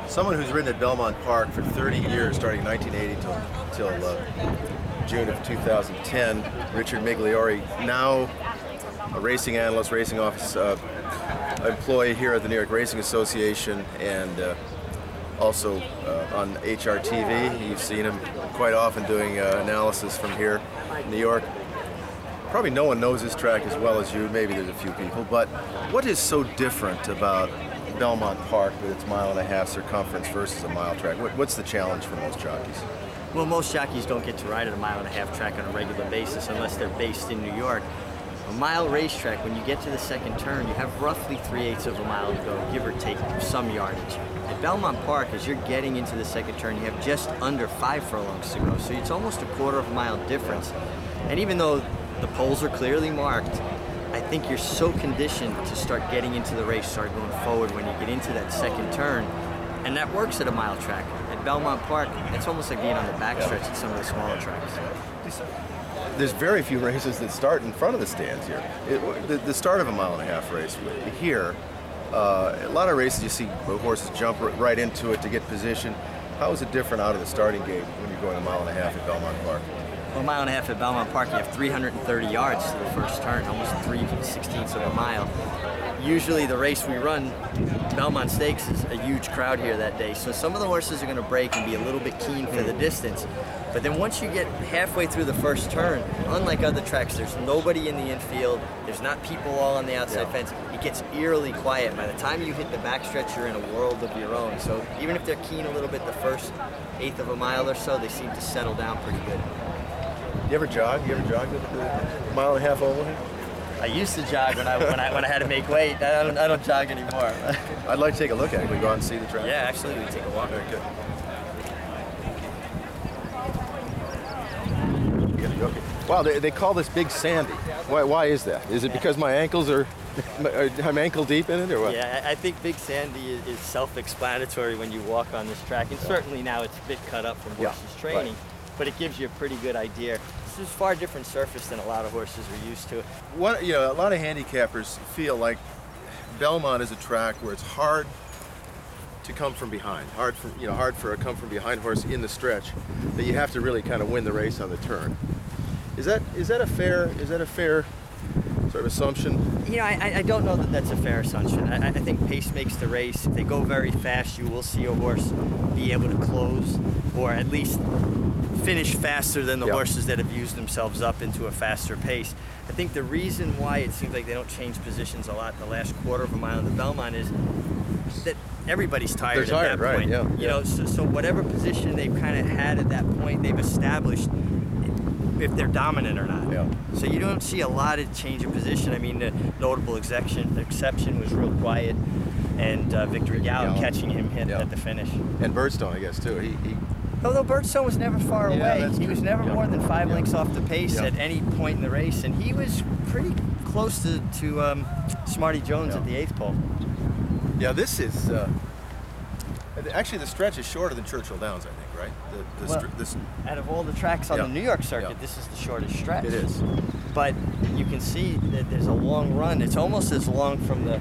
Someone who's ridden at Belmont Park for 30 years, starting in 1980 till June of 2010, Richard Migliore, now a racing analyst, racing office employee here at the New York Racing Association, and also on HRTV. You've seen him quite often doing analysis from here in New York. Probably no one knows this track as well as you, maybe there's a few people, but what is so different about Belmont Park with its mile-and-a-half circumference versus a mile track? What's the challenge for most jockeys? Well, most jockeys don't get to ride at a mile-and-a-half track on a regular basis unless they're based in New York. A mile racetrack, when you get to the second turn, you have roughly 3/8 of a mile to go, give or take some yardage. At Belmont Park, as you're getting into the second turn, you have just under 5 furlongs to go, so it's almost a quarter of a mile difference. And even though the poles are clearly marked, I think you're so conditioned to start getting into the race, start going forward when you get into that second turn, and that works at a mile track. At Belmont Park, it's almost like being on the backstretch at some of the smaller tracks. There's very few races that start in front of the stands here. The start of a mile-and-a-half race here, a lot of races you see horses jump right into it to get position. How is it different out of the starting gate when you're going a mile-and-a-half at Belmont Park? Well, a mile-and-a-half at Belmont Park, you have 330 yards to the first turn, almost 3/16 of a mile. Usually the race we run, Belmont Stakes, is a huge crowd here that day, so some of the horses are going to break and be a little bit keen for the distance. But then once you get halfway through the first turn, unlike other tracks, there's nobody in the infield, there's not people all on the outside fence. It gets eerily quiet. By the time you hit the backstretch, you're in a world of your own. So even if they're keen a little bit the first 1/8 of a mile or so, they seem to settle down pretty good. You ever jog? You ever jogged the mile-and-a-half oval here? I used to jog when I had to make weight. I don't jog anymore. I'd like to take a look at it. Can we go out and see the track? Yeah, actually, we take a walk. Very good. Okay. Wow, they call this Big Sandy. Why is that? Is it because my ankles are, I'm ankle deep in it, or what? Yeah, I think Big Sandy is self-explanatory when you walk on this track, and certainly now it's a bit cut up from horses training, but it gives you a pretty good idea. This is a far different surface than a lot of horses are used to. A lot of handicappers feel like Belmont is a track where it's hard to come from behind, hard for a come from behind horse in the stretch, that you have to really kind of win the race on the turn. Is that a fair sort of assumption? You know, I don't know that that's a fair assumption. I think pace makes the race. If they go very fast, you will see a horse be able to close, or at least finish faster than the horses that have used themselves up into a faster pace. I think the reason why it seems like they don't change positions a lot in the last quarter of a mile in the Belmont is that everybody's tired at that point. You know, so whatever position they've kind of had at that point, they've established if they're dominant or not. So you don't see a lot of change of position. I mean, the notable exception was Real Quiet and Victory Gallup catching him at the finish. And Birdstone, I guess, too. Although Birdstone was never far away. He was never more than 5 lengths off the pace at any point in the race, and he was pretty close to Smarty Jones at the 8th pole. Yeah, this is actually the stretch is shorter than Churchill Downs, I think, right? Out of all the tracks on the New York circuit, this is the shortest stretch. It is. But you can see that there's a long run. It's almost as long from the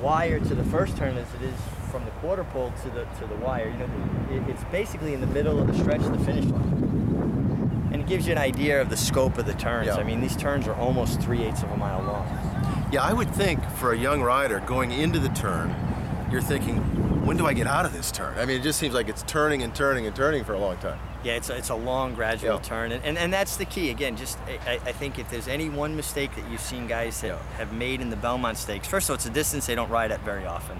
wire to the first turn as it is from the quarter pole to the wire. You know, it's basically in the middle of the stretch of the finish line. And it gives you an idea of the scope of the turns. I mean, these turns are almost 3/8 of a mile long. Yeah, I would think for a young rider going into the turn, you're thinking, when do I get out of this turn? I mean, it just seems like it's turning and turning and turning for a long time. Yeah, it's a long, gradual turn, and that's the key. Again, I think if there's any one mistake that you've seen guys that have made in the Belmont Stakes, first of all, it's a distance they don't ride at very often.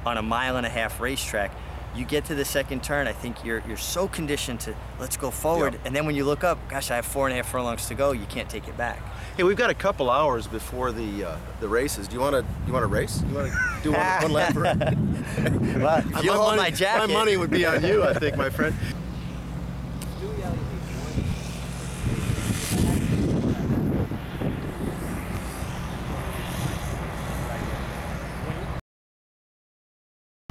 On a mile-and-a-half racetrack, you get to the second turn, I think you're so conditioned to let's go forward, and then when you look up, gosh, I have 4.5 furlongs to go, you can't take it back. Hey, we've got a couple hours before the races. Do you want to race? You want to do one lap? Well, if you hold my jacket. My money would be on you, I think, my friend.